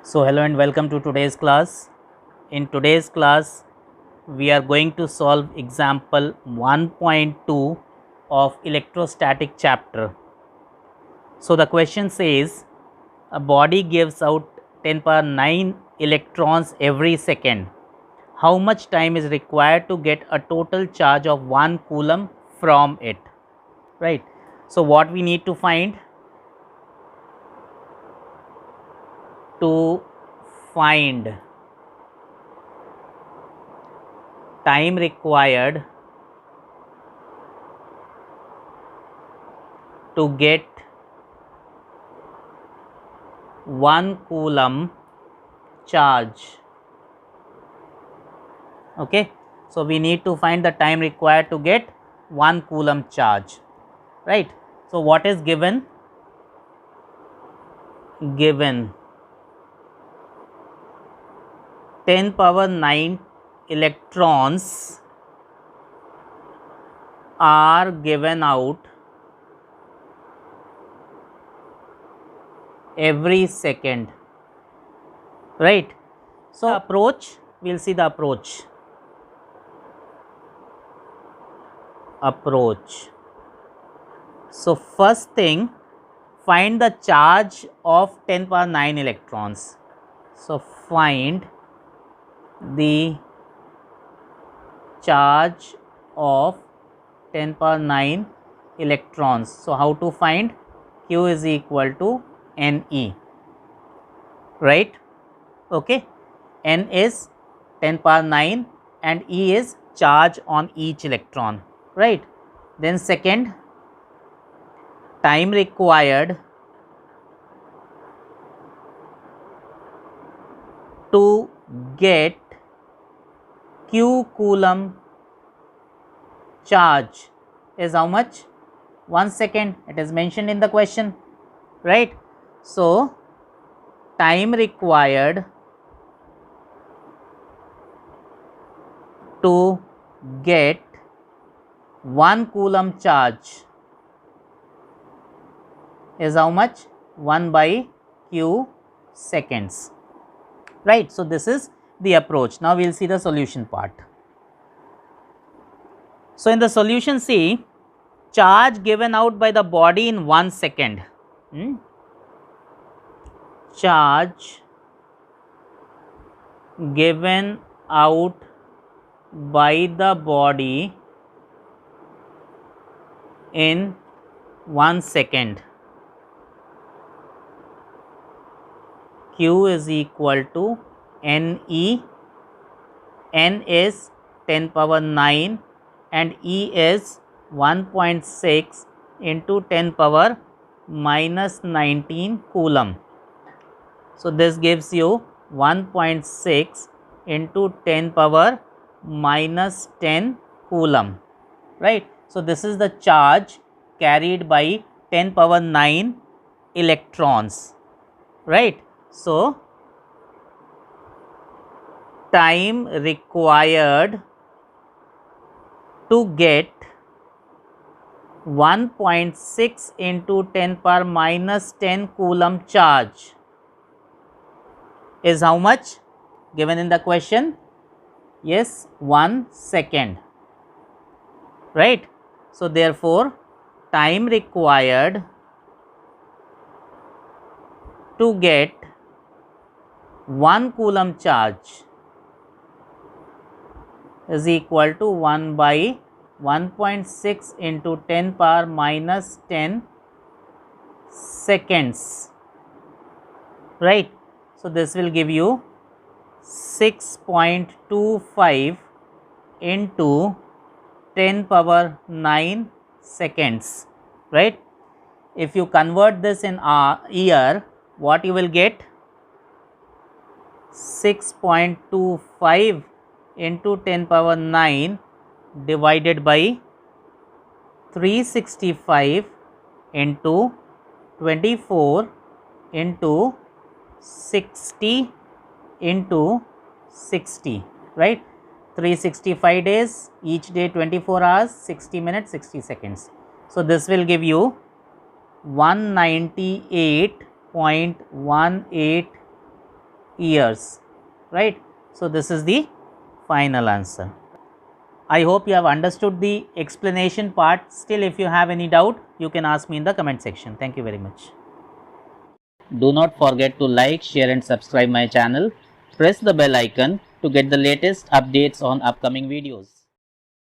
So hello and welcome to today's class. In today's class, we are going to solve example 1.2 of electrostatic chapter. So the question says a body gives out 10 power 9 electrons every second. How much time is required to get a total charge of 1 coulomb from it? Right. So what we need to find? To find time required to get 1 coulomb charge. Okay, so we need to find the time required to get 1 coulomb charge, right? So what is given? Given 10 power 9 electrons are given out every second, right? So approach, we'll see the approach. So first thing, find the charge of 10 power 9 electrons. So find the charge of 10 power 9 electrons. So how to find? Q is equal to Ne, right? Okay, N is 10 power 9 and E is charge on each electron, right? Then second, time required to get Q coulomb charge is how much? 1 second. It is mentioned in the question, right? So time required to get 1 coulomb charge is how much? 1 by q seconds, right? So this is the approach. Now we will see the solution part. So in the solution, see, charge given out by the body in 1 second. Charge given out by the body in 1 second. Q is equal to Ne. N is 10 power 9 and E is 1.6 into 10 power minus 19 coulomb. So this gives you 1.6 into 10 power minus 10 coulomb, right? So this is the charge carried by 10 power 9 electrons, right? So time required to get 1.6 into 10 power minus 10 coulomb charge is how much given in the question? Yes, 1 second, right? So therefore time required to get 1 coulomb charge is equal to 1 by 1.6 into 10 power minus 10 seconds, right? So this will give you 6.25 into 10 power 9 seconds, right? If you convert this in year, what you will get? 6.25 into 10 power 9 divided by 365 into 24 into 60 into 60, right? 365 days, each day 24 hours, 60 minutes, 60 seconds. So this will give you 198.18 years, right? So, this is the final answer. I hope you have understood the explanation part. Still, if you have any doubt, you can ask me in the comment section. Thank you very much. Do not forget to like, share and subscribe my channel. Press the bell icon to get the latest updates on upcoming videos.